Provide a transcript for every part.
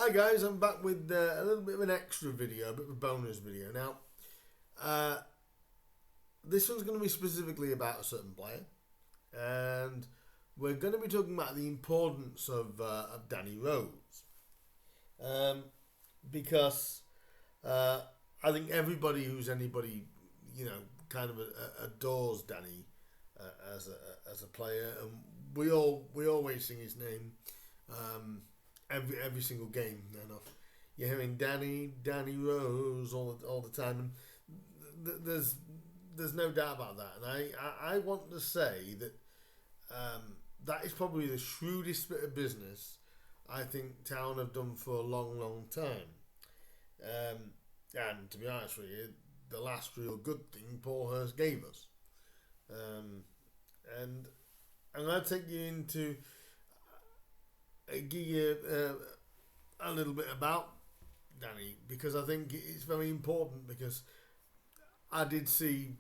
Hi guys, I'm back with a little bit of an extra video, a bit of a bonus video. Now, this one's going to be specifically about a certain player, and we're going to be talking about the importance of Danny Rose, because I think everybody who's anybody, kind of adores Danny as a player, and we always sing his name. Every single game, you're hearing Danny Rose all the time, and there's no doubt about that. And I want to say that that is probably the shrewdest bit of business I think Town have done for a long time. And to be honest with you, the last real good thing Paul Hurst gave us. And I'm going to take you into give you a little bit about Danny, because I think it's very important, because I did see,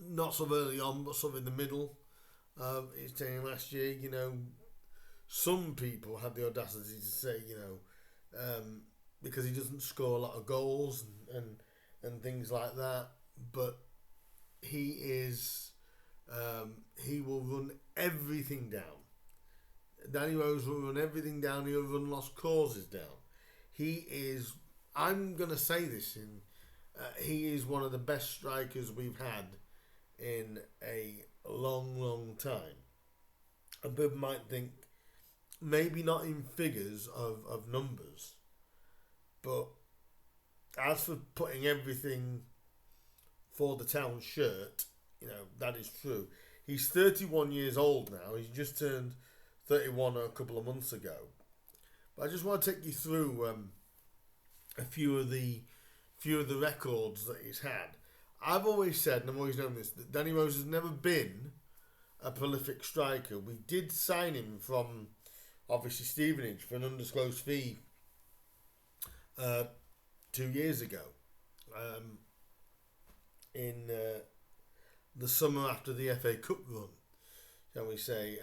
not so early on, but sort of in the middle of his tenure last year, some people had the audacity to say, because he doesn't score a lot of goals and things like that, but he will run everything down. Danny Rose will run everything down. He'll run lost causes down. He is, I'm going to say this, he is one of the best strikers we've had in a long time. And people might think, maybe not in figures of numbers, but as for putting everything for the Town shirt, that is true. He's 31 years old now. He's just turned 31 a couple of months ago. But I just want to take you through a few of the records that he's had. I've always said, and I've always known this, that Danny Rose has never been a prolific striker. We did sign him from, obviously, Stevenage for an undisclosed fee 2 years ago, in the summer after the FA Cup run, shall we say.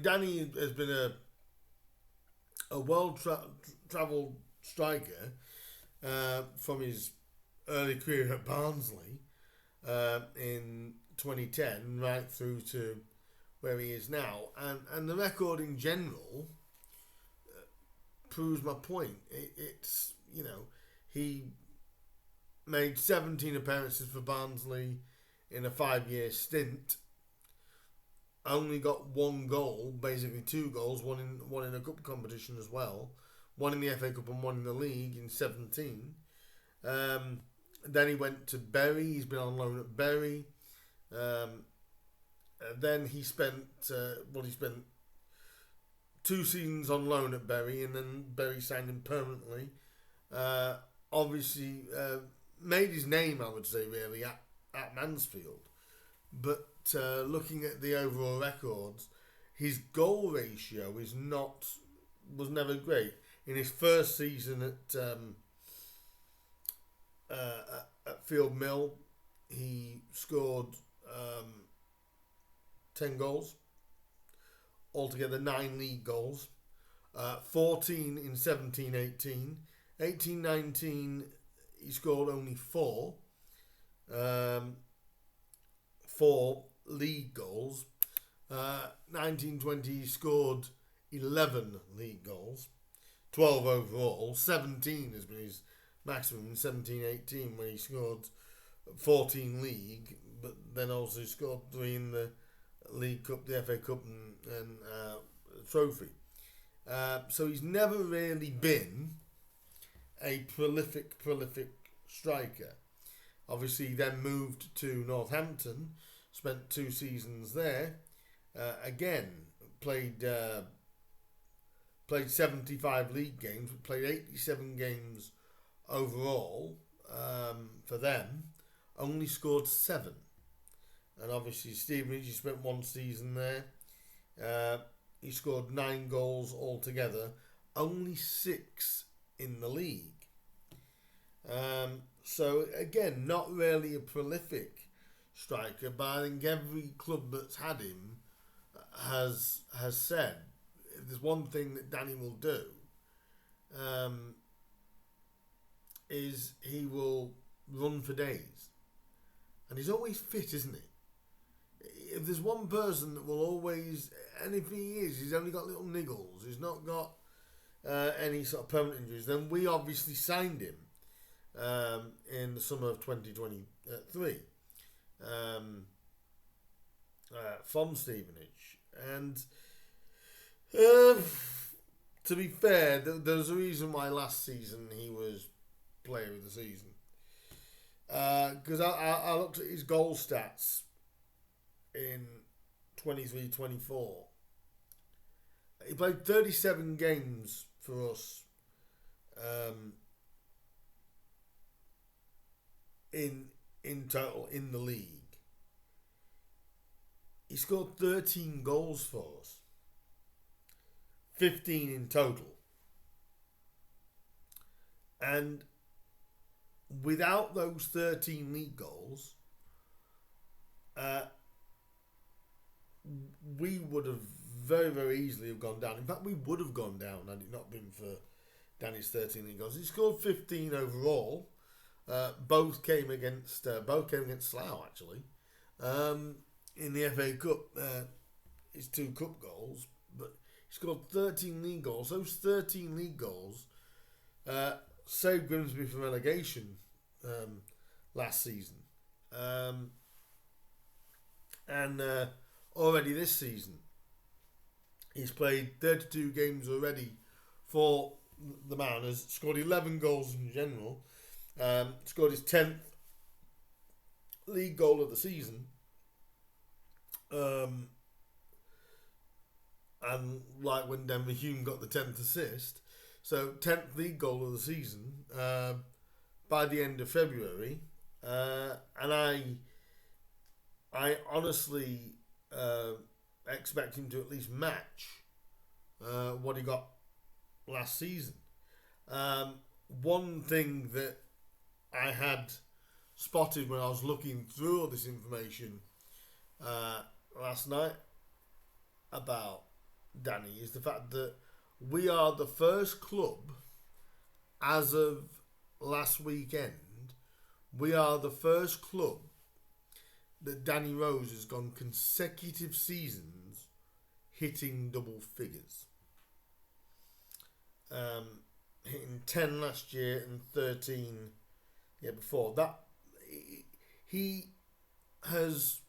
Danny has been a well-travelled striker from his early career at Barnsley in 2010 right through to where he is now. And the record in general proves my point. It's, he made 17 appearances for Barnsley in a 5-year stint. Only got one goal, basically 2 goals, one in a cup competition as well, one in the FA Cup and one in the league in 17. Then he went to Bury. He's been on loan at Bury. Then he spent 2 seasons on loan at Bury, and then Bury signed him permanently. Obviously, made his name, I would say, really at Mansfield. But looking at the overall records, his goal ratio was never great. In his first season at Field Mill, he scored 10 goals, altogether 9 league goals, 14 in 17-18, 18-19 he scored only 4 league goals. 19-20 he scored 11 league goals, 12 overall. 17 has been his maximum in 17-18, when he scored 14 league, but then also scored 3 in the League Cup, the FA Cup and trophy. So he's never really been a prolific striker. Obviously, he then moved to Northampton, spent 2 seasons there. Again, played 75 league games, played 87 games overall for them. Only scored 7. And obviously, Stevenage, he spent 1 season there. He scored 9 goals altogether, only 6 in the league. So again, not really a prolific striker, but I think every club that's had him has said there's one thing that Danny will do, is he will run for days. And he's always fit, isn't he? If there's one person that will always, and if he is, he's only got little niggles, he's not got any sort of permanent injuries, then we obviously signed him in the summer of 2023 from Stevenage. And to be fair, there's a reason why last season he was player of the season. Because I looked at his goal stats in 23-24. He played 37 games for us in total in the league. He scored 13 goals for us. 15 in total. And without those 13 league goals, we would have very, very easily have gone down. In fact, we would have gone down had it not been for Danny's 13 league goals. He scored 15 overall. Both came against Slough, actually. In the FA Cup, his 2 cup goals, but he scored 13 league goals. Those 13 league goals saved Grimsby from relegation last season. And already this season, he's played 32 games already for the Mariners, scored 11 goals in general, scored his 10th league goal of the season, and like when Denver Hume got the 10th assist, so 10th league goal of the season by the end of February, and I honestly expect him to at least match what he got last season. One thing that I had spotted when I was looking through all this information last night about Danny is the fact that we are the first club, as of last weekend, we are the first club that Danny Rose has gone consecutive seasons hitting double figures. Hitting 10 last year and 13 year before. That he has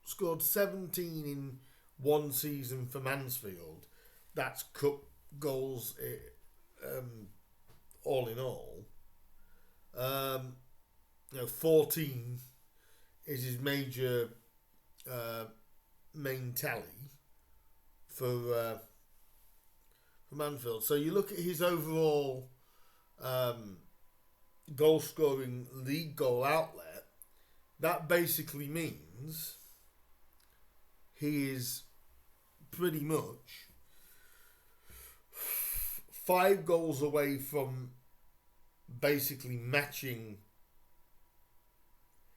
scored 17 in one season for Mansfield. That's cup goals, all in all. 14 is his major main tally for Mansfield. So you look at his overall goal scoring league goal outlet. That basically means he is pretty much 5 goals away from basically matching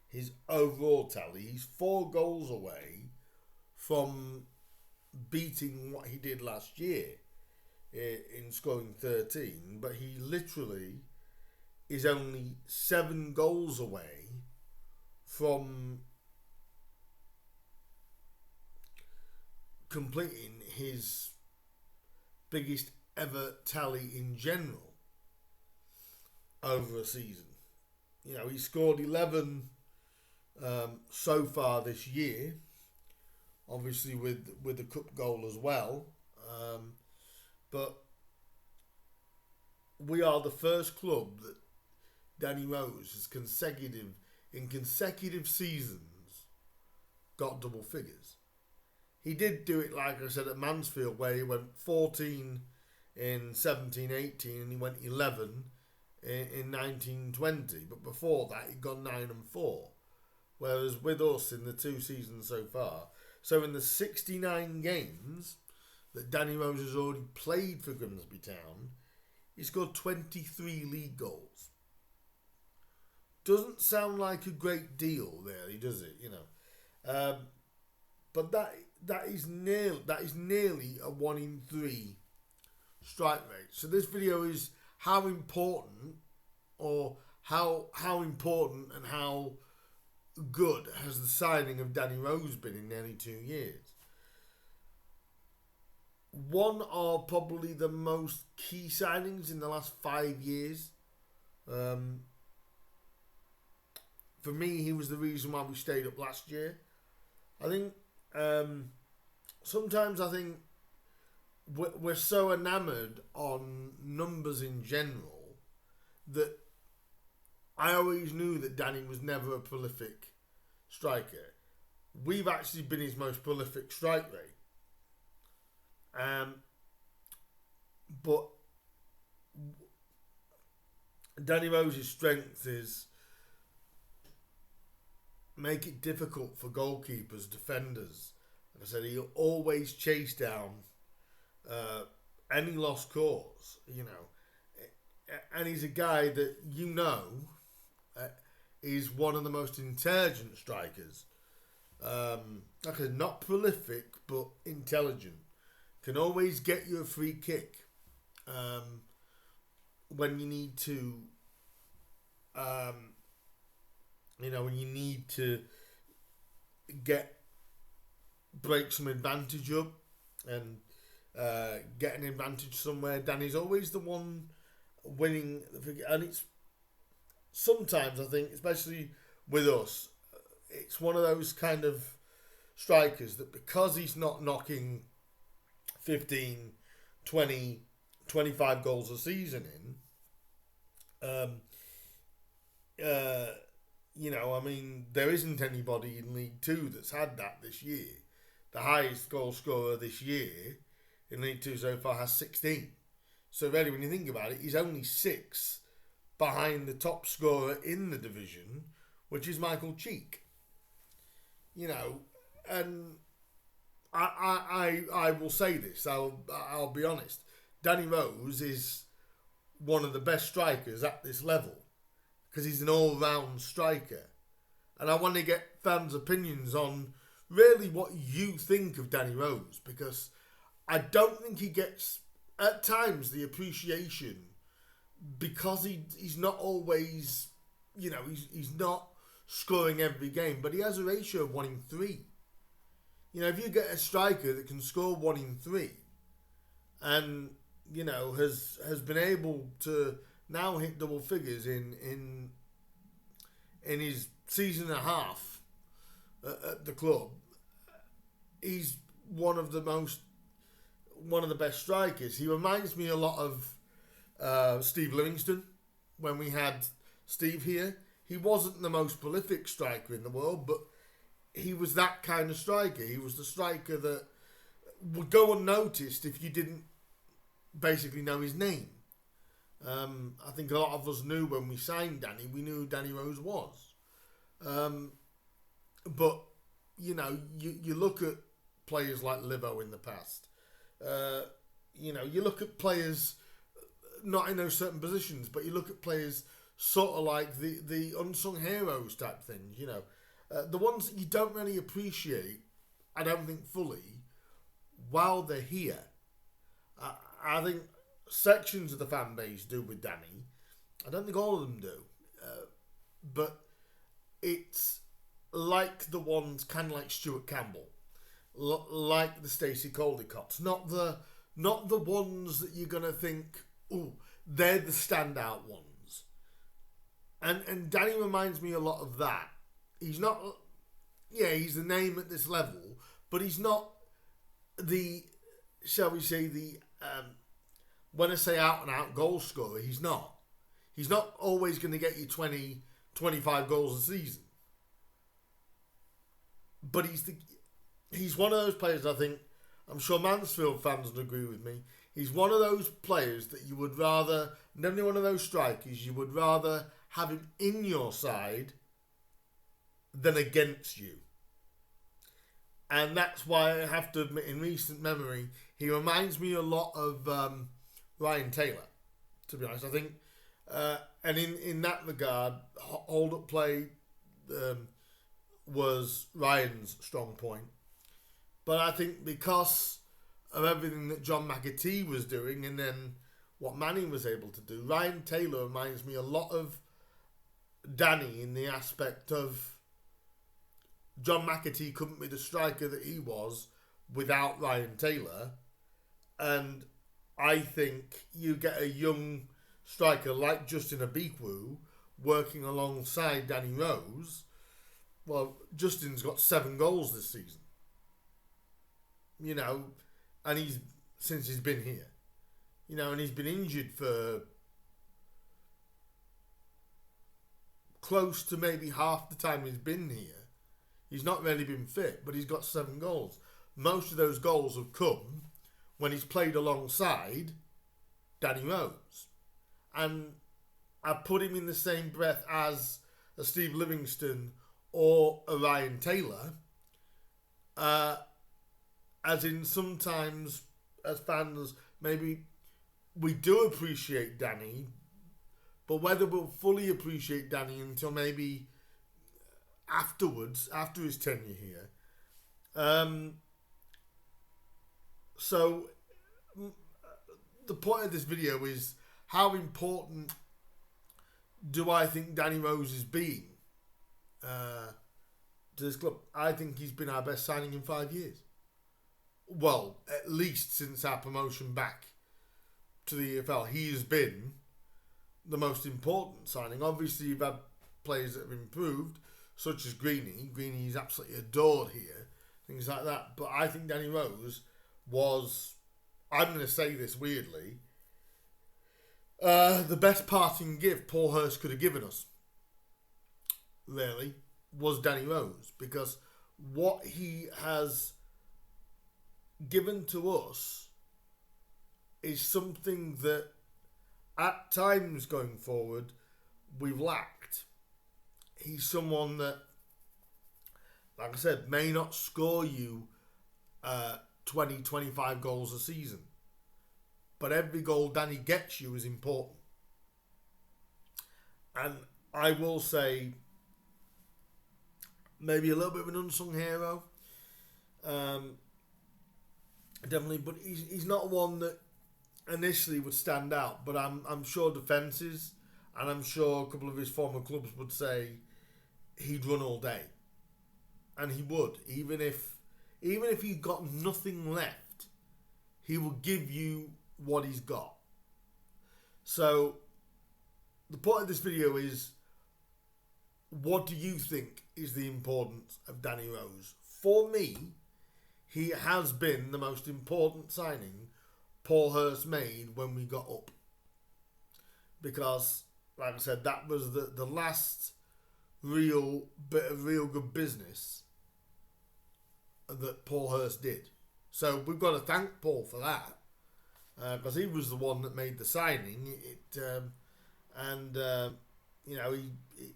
his overall tally. He's 4 goals away from beating what he did last year in scoring 13, but he literally is only 7 goals away from completing his biggest ever tally in general over a season. You know, he scored 11 so far this year, obviously with the cup goal as well. But we are the first club that Danny Rose has in consecutive seasons got double figures. He did do it, like I said, at Mansfield, where he went 14 in 17-18 and he went 11 in 19-20. But before that, he'd gone 9 and 4. Whereas with us in the 2 seasons so far, so in the 69 games that Danny Rose has already played for Grimsby Town, he scored 23 league goals. Doesn't sound like a great deal, really, does it? You know, but nearly a 1 in 3 strike rate. So this video is how important, or how important and how good has the signing of Danny Rose been in nearly 2 years. One of probably the most key signings in the last 5 years. For me, he was the reason why we stayed up last year. I think sometimes we're so enamoured on numbers in general that I always knew that Danny was never a prolific striker. We've actually been his most prolific strike rate. But Danny Rose's strength is make it difficult for goalkeepers, defenders. Like I said, he'll always chase down any lost cause, and he's a guy that is one of the most intelligent strikers. Like I said, not prolific but intelligent. Can always get you a free kick when you need to. When you need to break some advantage up and get an advantage somewhere. Danny's always the one winning, and it's sometimes, I think, especially with us, it's one of those kind of strikers that because he's not knocking 15, 20, 25 goals a season in, there isn't anybody in League Two that's had that this year. The highest goal scorer this year in League Two so far has 16. So really, when you think about it, he's only 6 behind the top scorer in the division, which is Michael Cheek. And I will say this. I'll be honest. Danny Rose is one of the best strikers at this level because he's an all-round striker. And I want to get fans' opinions on really what you think of Danny Rose, because I don't think he gets, at times, the appreciation because he's not always, he's not scoring every game, but he has a ratio of 1 in 3. If you get a striker that can score 1 in 3 and, has been able to now hit double figures in his season and a half at the club, he's one of the best strikers. He reminds me a lot of Steve Livingston when we had Steve here. He wasn't the most prolific striker in the world, but he was that kind of striker. He was the striker that would go unnoticed if you didn't basically know his name. I think a lot of us knew when we signed Danny, we knew who Danny Rose was. But, you look at players like Livo in the past. You look at players not in those certain positions, but you look at players sort of like the unsung heroes type things, the ones that you don't really appreciate, I don't think fully, while they're here. I think sections of the fan base do with Danny. I don't think all of them do. But it's like the ones kind of like Stuart Campbell, like the Stacey Caldicots, not the ones that you're gonna think, oh, they're the standout ones. And Danny reminds me a lot of that. He's not, he's the name at this level, but he's not the, shall we say, when I say out and out goal scorer, he's not. He's not always going to get you 20, 25 goals a season. But he's one of those players, I think, I'm sure Mansfield fans would agree with me. He's one of those players that you would rather, never one of those strikers, you would rather have him in your side than against you. And that's why I have to admit, in recent memory, he reminds me a lot of Ryan Taylor, to be honest. I think, and in that regard, hold-up play was Ryan's strong point. But I think because of everything that John McAtee was doing and then what Manning was able to do, Ryan Taylor reminds me a lot of Danny in the aspect of John McAtee couldn't be the striker that he was without Ryan Taylor. And I think you get a young striker like Justin Abikwu working alongside Danny Rose. Well, Justin's got 7 goals this season. And since he's been here. And he's been injured for close to maybe half the time he's been here. He's not really been fit, but he's got 7 goals. Most of those goals have come when he's played alongside Danny Rose. And I put him in the same breath as a Steve Livingston or a Ryan Taylor. As in, sometimes as fans, maybe we do appreciate Danny, but whether we'll fully appreciate Danny until maybe afterwards, after his tenure here. So the point of this video is, how important do I think Danny Rose is being to this club? I think he's been our best signing in 5 years. Well, at least since our promotion back to the EFL, he has been the most important signing. Obviously, you've had players that have improved, such as Greeny. Greeny is absolutely adored here, things like that. But I think Danny Rose was, I'm going to say this weirdly, the best parting gift Paul Hurst could have given us, really, was Danny Rose. Because what he has given to us is something that at times going forward we've lacked. He's someone that, like I said, may not score you 20, 25 goals a season, but every goal Danny gets you is important. And I will say, maybe a little bit of an unsung hero, definitely, but he's not one that initially would stand out. But I'm sure defences, and I'm sure a couple of his former clubs would say he'd run all day, and he would, even if he got nothing left, he will give you what he's got. So the point of this video is, what do you think is the importance of Danny Rose? For me, he has been the most important signing Paul Hurst made when we got up. Because, like I said, that was the last real bit of real good business that Paul Hurst did. So we've got to thank Paul for that. Because he was the one that made the signing.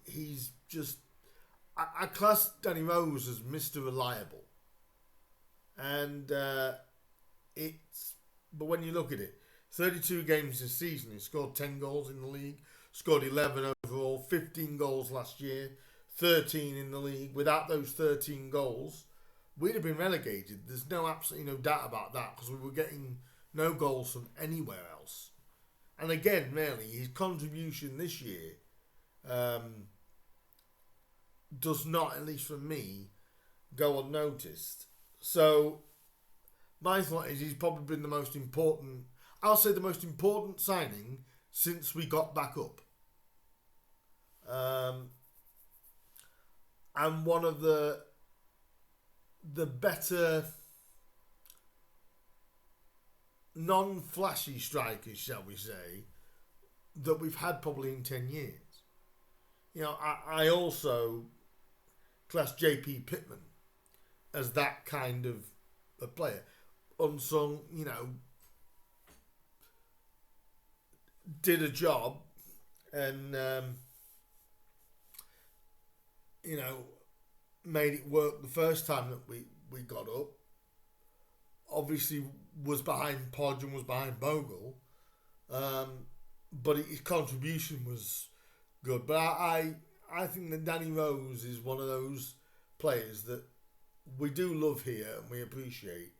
He's just... I class Danny Rose as Mr. Reliable. But when you look at it, 32 games this season, he scored 10 goals in the league, scored 11 overall, 15 goals last year, 13 in the league. Without those 13 goals, we'd have been relegated. There's absolutely no doubt about that, because we were getting no goals from anywhere else. And again, really, his contribution this year does not, at least for me, go unnoticed. So my thought is he's probably been the most important, I'll say the most important signing since we got back up. And one of the better non-flashy strikers, shall we say, that we've had probably in 10 years. I also class JP Pittman as that kind of a player. Unsung, did a job and, made it work the first time that we got up. Obviously was behind Podge and was behind Bogle. But his contribution was good. But I think that Danny Rose is one of those players that we do love here and we appreciate,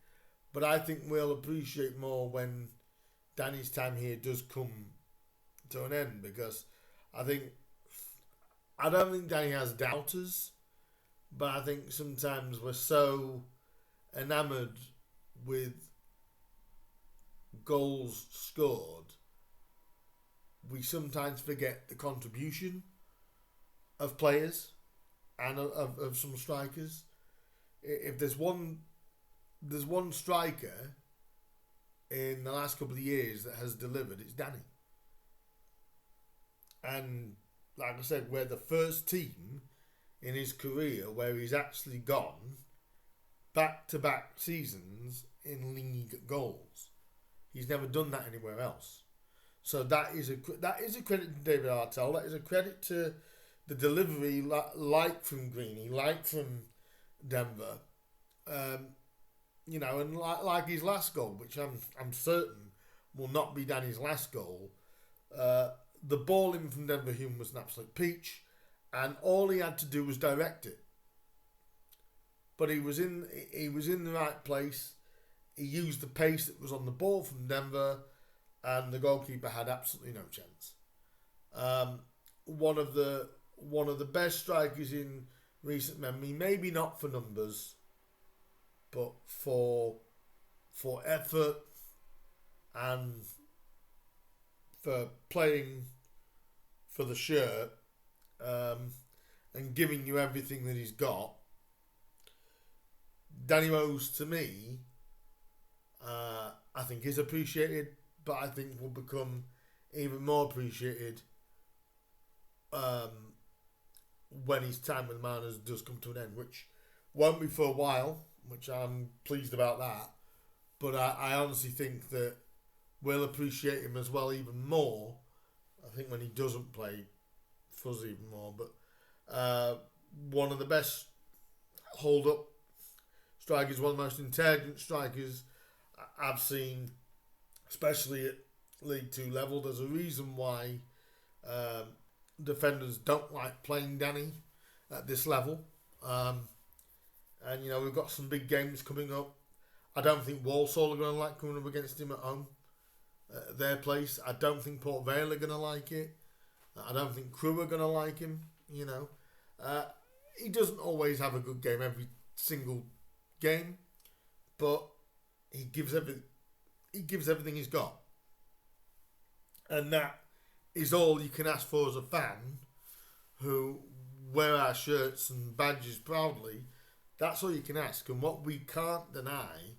but I think we'll appreciate more when Danny's time here does come to an end, because I think I don't think Danny has doubters, but I think sometimes we're so enamoured with goals scored, we sometimes forget the contribution of players and of some strikers. If there's one striker in the last couple of years that has delivered, it's Danny. And like I said, we're the first team in his career where he's actually gone back-to-back seasons in league goals. He's never done that anywhere else. So that is a credit to David Artell. That is a credit to the delivery, like from Greeny, like from Denver. And like his last goal, which I'm certain will not be Danny's last goal. The ball in from Denver Hume was an absolute peach, and all he had to do was direct it. But he was in the right place. He used the pace that was on the ball from Denver, and the goalkeeper had absolutely no chance. One of the best strikers in recent memory, maybe not for numbers, but for effort and for playing for the shirt, and giving you everything that he's got. Danny Rose, to me, I think is appreciated, but I think will become even more appreciated when his time with the Mariners does come to an end, which won't be for a while, which I'm pleased about that. But I honestly think that we'll appreciate him as well even more, I think, when he doesn't play for us even more. But one of the best hold-up strikers, one of the most intelligent strikers I've seen, especially at League 2 level. There's a reason why defenders don't like playing Danny at this level. And, we've got some big games coming up. I don't think Walsall are going to like coming up against him at home, their place. I don't think Port Vale are going to like it. I don't think Crewe are going to like him, He doesn't always have a good game every single game, but he gives everything he's got. And that is all you can ask for as a fan who wear our shirts and badges proudly. That's all you can ask. And what we can't deny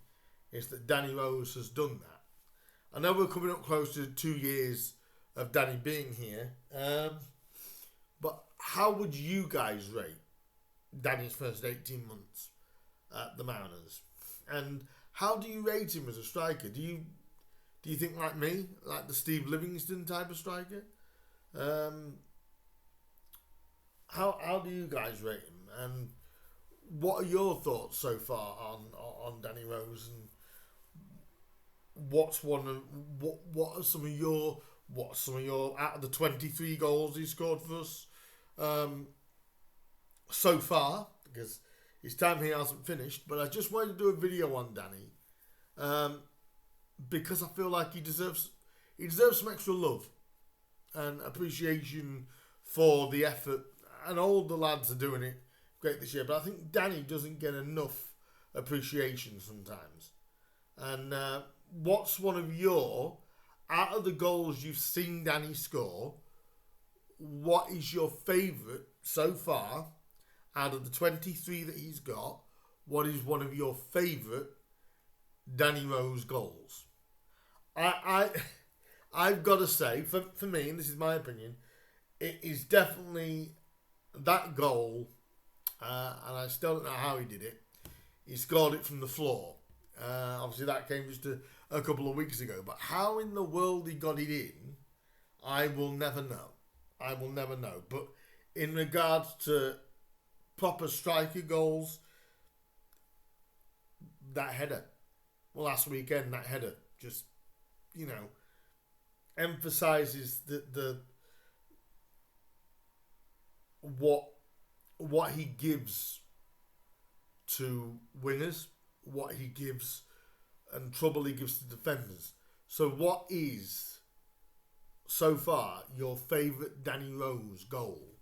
is that Danny Rose has done that. I know we're coming up close to 2 years of Danny being here, but how would you guys rate Danny's first 18 months at the Mariners? And how do you rate him as a striker? Do you think like me, like the Steve Livingston type of striker? How do you guys rate him? And what are your thoughts so far on Danny Rose? And what are some of your out of the 23 goals he scored for us so far? Because his time here hasn't finished, but I just wanted to do a video on Danny because I feel like he deserves some extra love and appreciation for the effort, and all the lads are doing it great this year. But I think Danny doesn't get enough appreciation sometimes. And what's one of your, out of the goals you've seen Danny score, what is your favourite so far out of the 23 that he's got? What is one of your favourite Danny Rose goals? I've got to say, for me, and this is my opinion, it is definitely that goal, and I still don't know how he did it. He scored it from the floor. Obviously, that came just a couple of weeks ago. But how in the world he got it in, I will never know. But in regards to proper striker goals, that header, last weekend, that header just, emphasises the what he gives to winners, what he gives, and trouble he gives to defenders. So what is, so far, your favourite Danny Rose goal?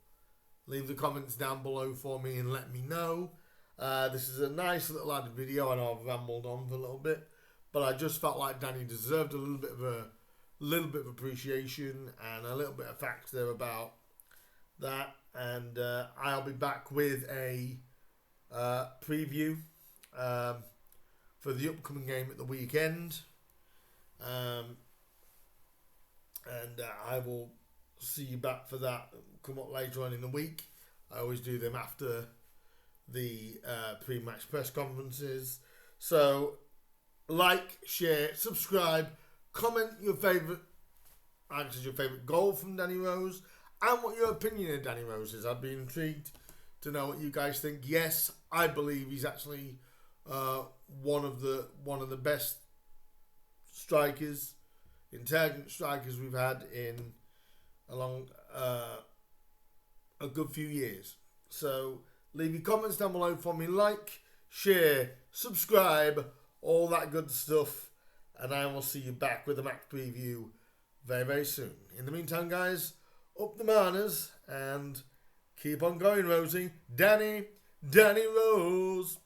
Leave the comments down below for me and let me know. This is a nice little added video. I know I've rambled on for a little bit, but I just felt like Danny deserved a little bit of appreciation and a little bit of facts there about that. And I'll be back with a preview for the upcoming game at the weekend, and I will see you back for that. Come up later on in the week. I always do them after the pre-match press conferences. So like, share, subscribe, comment your favourite goal from Danny Rose and what your opinion of Danny Rose is. I'd be intrigued to know what you guys think. Yes, I believe he's actually one of the best strikers, intelligent strikers we've had in a good few years. So leave your comments down below for me. Like, share, subscribe, all that good stuff, and I will see you back with a match preview very, very soon. In the meantime, guys, up the Mariners and keep on going, Rosie. Danny Rose.